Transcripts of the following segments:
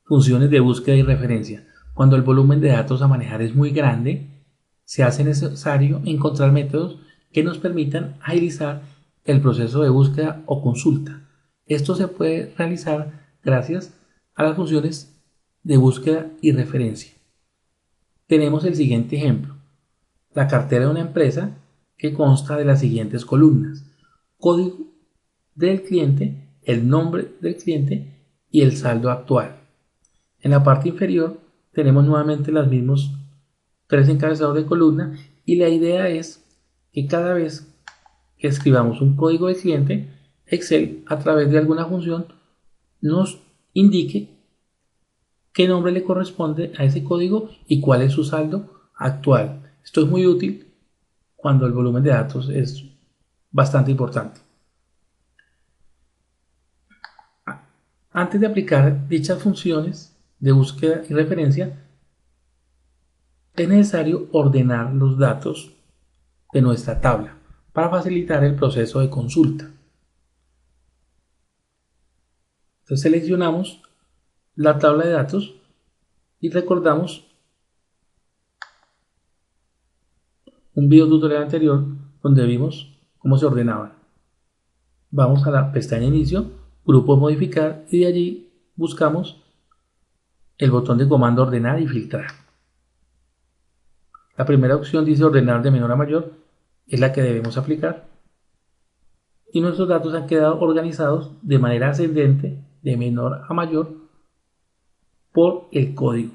Funciones de búsqueda y referencia. Cuando el volumen de datos a manejar es muy grande, se hace necesario encontrar métodos que nos permitan agilizar el proceso de búsqueda o consulta. Esto se puede realizar gracias a las funciones de búsqueda y referencia. Tenemos el siguiente ejemplo. La cartera de una empresa que consta de las siguientes columnas: código del cliente, el nombre del cliente y el saldo actual. En la parte inferior tenemos nuevamente los mismos tres encabezados de columna y la idea es que cada vez que escribamos un código de cliente, Excel a través de alguna función nos indique qué nombre le corresponde a ese código y cuál es su saldo actual. Esto es muy útil cuando el volumen de datos es bastante importante. Antes de aplicar dichas funciones de búsqueda y referencia, es necesario ordenar los datos de nuestra tabla para facilitar el proceso de consulta. Entonces seleccionamos la tabla de datos y recordamos un video tutorial anterior donde vimos cómo se ordenaban. Vamos a la pestaña Inicio, Grupo Modificar y de allí buscamos el botón de comando Ordenar y Filtrar. La primera opción dice ordenar de menor a mayor, es la que debemos aplicar. Y nuestros datos han quedado organizados de manera ascendente, de menor a mayor, por el código.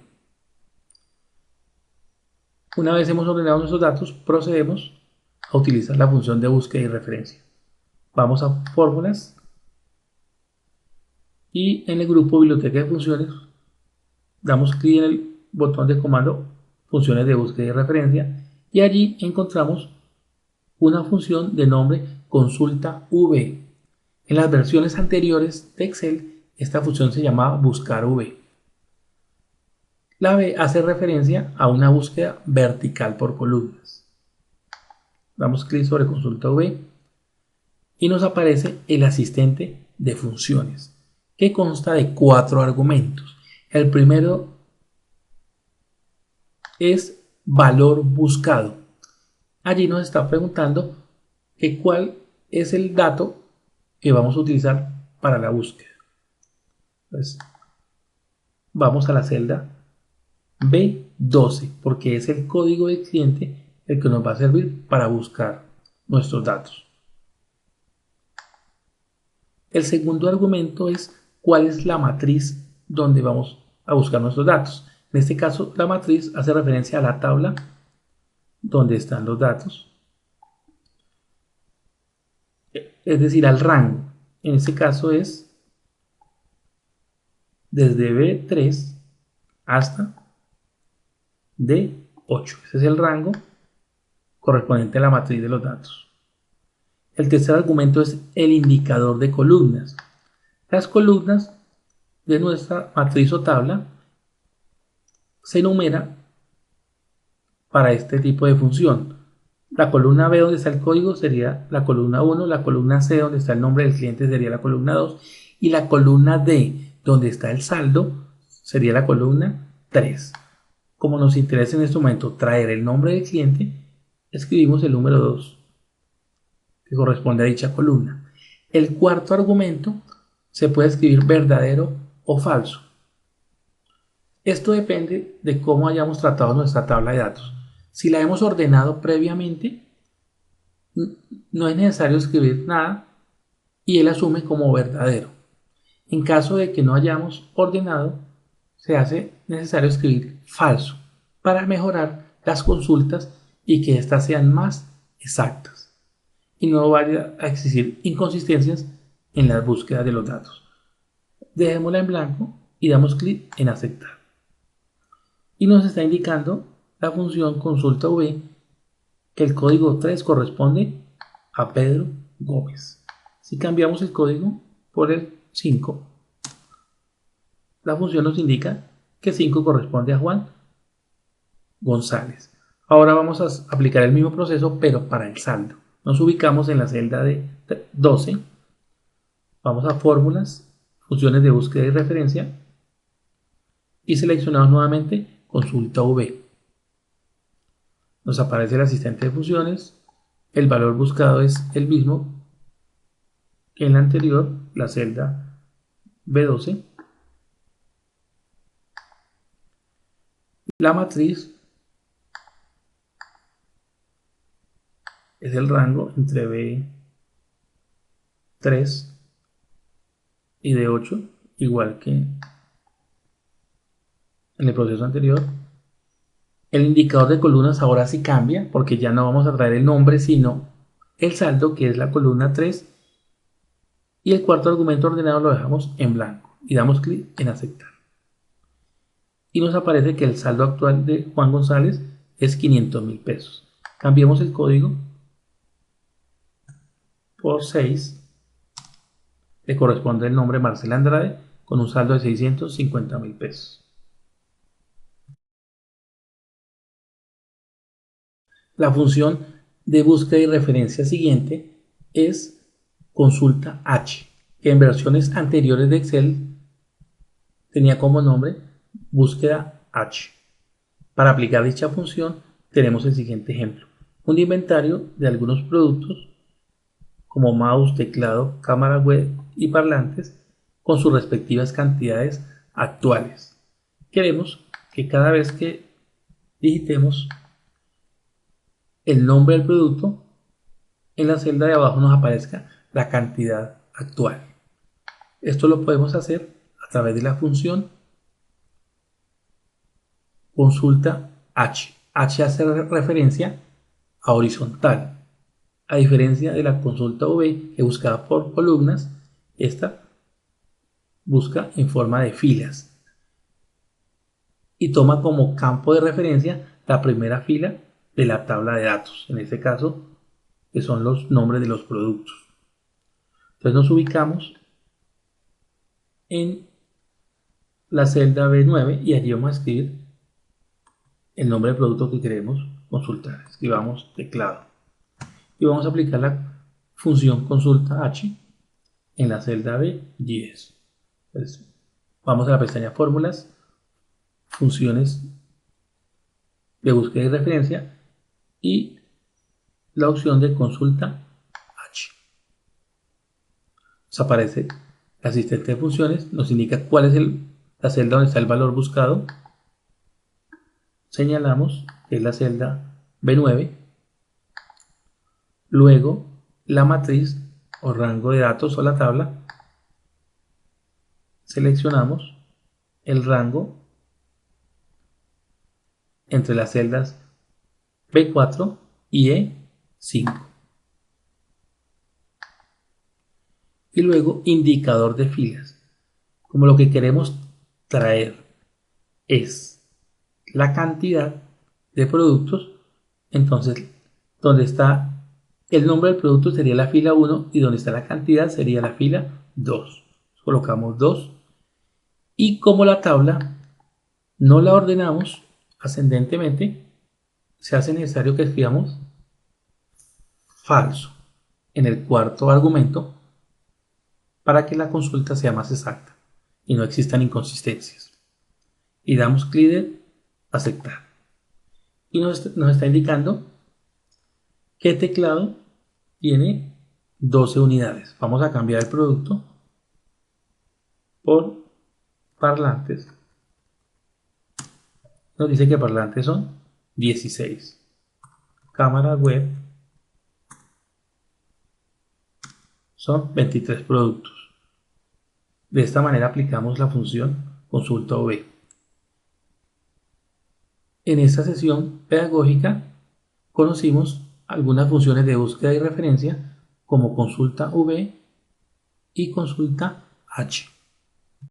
Una vez hemos ordenado nuestros datos, procedemos a utilizar la función de búsqueda y referencia. Vamos a Fórmulas y en el grupo Biblioteca de Funciones damos clic en el botón de comando Funciones de búsqueda y referencia y allí encontramos una función de nombre consulta V. En las versiones anteriores de Excel, esta función se llamaba buscar V. La V hace referencia a una búsqueda vertical por columnas. Damos clic sobre consulta V y nos aparece el asistente de funciones, que consta de 4 argumentos. El primero es valor buscado. Allí nos está preguntando que cuál es el dato que vamos a utilizar para la búsqueda. Entonces, vamos a la celda B12 porque es el código del cliente el que nos va a servir para buscar nuestros datos. El segundo argumento es cuál es la matriz donde vamos a buscar nuestros datos. En este caso, la matriz hace referencia a la tabla donde están los datos, es decir, al rango. En este caso es desde B3 hasta D8. Ese es el rango correspondiente a la matriz de los datos. El tercer argumento es el indicador de columnas. Las columnas de nuestra matriz o tabla se enumeran para este tipo de función. La columna B donde está el código sería la columna 1, la columna C donde está el nombre del cliente sería la columna 2 y la columna D donde está el saldo sería la columna 3. Como nos interesa en este momento traer el nombre del cliente, escribimos el número 2 que corresponde a dicha columna. El cuarto argumento se puede escribir verdadero o falso. Esto depende de cómo hayamos tratado nuestra tabla de datos. Si la hemos ordenado previamente, no es necesario escribir nada y él asume como verdadero. En caso de que no hayamos ordenado, se hace necesario escribir falso para mejorar las consultas y que éstas sean más exactas y no vaya a existir inconsistencias en las búsquedas de los datos. Dejémosla en blanco y damos clic en aceptar. Y nos está indicando la función consulta V que el código 3 corresponde a Pedro Gómez. Si cambiamos el código por el 5, la función nos indica que 5 corresponde a Juan González. Ahora vamos a aplicar el mismo proceso pero para el saldo. Nos ubicamos en la celda de 12, vamos a fórmulas, funciones de búsqueda y referencia y seleccionamos nuevamente consulta V. Nos aparece el asistente de funciones, el valor buscado es el mismo que en la anterior, la celda B12. La matriz es el rango entre B3 y D8, igual que en el proceso anterior. El indicador de columnas ahora sí cambia, porque ya no vamos a traer el nombre, sino el saldo, que es la columna 3, y el cuarto argumento ordenado lo dejamos en blanco y damos clic en aceptar. Y nos aparece que el saldo actual de Juan González es 500.000 pesos. Cambiemos el código por 6. Le corresponde el nombre Marcela Andrade con un saldo de 650.000 pesos. La función de búsqueda y referencia siguiente es consulta H, que en versiones anteriores de Excel tenía como nombre búsqueda H. Para aplicar dicha función tenemos el siguiente ejemplo: un inventario de algunos productos como mouse, teclado, cámara web y parlantes con sus respectivas cantidades actuales. Queremos que cada vez que digitemos el nombre del producto, en la celda de abajo nos aparezca la cantidad actual. Esto lo podemos hacer a través de la función consulta H. H hace referencia a horizontal. A diferencia de la consulta V que buscaba por columnas, esta busca en forma de filas y toma como campo de referencia la primera fila de la tabla de datos, en este caso que son los nombres de los productos. Entonces nos ubicamos en la celda B9 y allí vamos a escribir el nombre del producto que queremos consultar. Escribamos teclado y vamos a aplicar la función consulta H en la celda B10. Entonces, vamos a la pestaña fórmulas, funciones de búsqueda y referencia y la opción de consulta H. Nos aparece el asistente de funciones, nos indica cuál es la celda donde está el valor buscado. Señalamos que es la celda B9. Luego la matriz o rango de datos o la tabla. Seleccionamos el rango entre las celdas B4 y E5. Y luego indicador de filas. Como lo que queremos traer es la cantidad de productos, entonces donde está el nombre del producto sería la fila 1 y donde está la cantidad sería la fila 2. Colocamos 2 y como la tabla no la ordenamos ascendentemente, se hace necesario que escribamos falso en el cuarto argumento para que la consulta sea más exacta y no existan inconsistencias. Y damos clic en aceptar. Y nos está indicando que el teclado tiene 12 unidades. Vamos a cambiar el producto por parlantes. Nos dice que parlantes son 16. Cámara web son 23 productos. De esta manera aplicamos la función consulta V. En esta sesión pedagógica conocimos algunas funciones de búsqueda y referencia como consulta V y consulta H.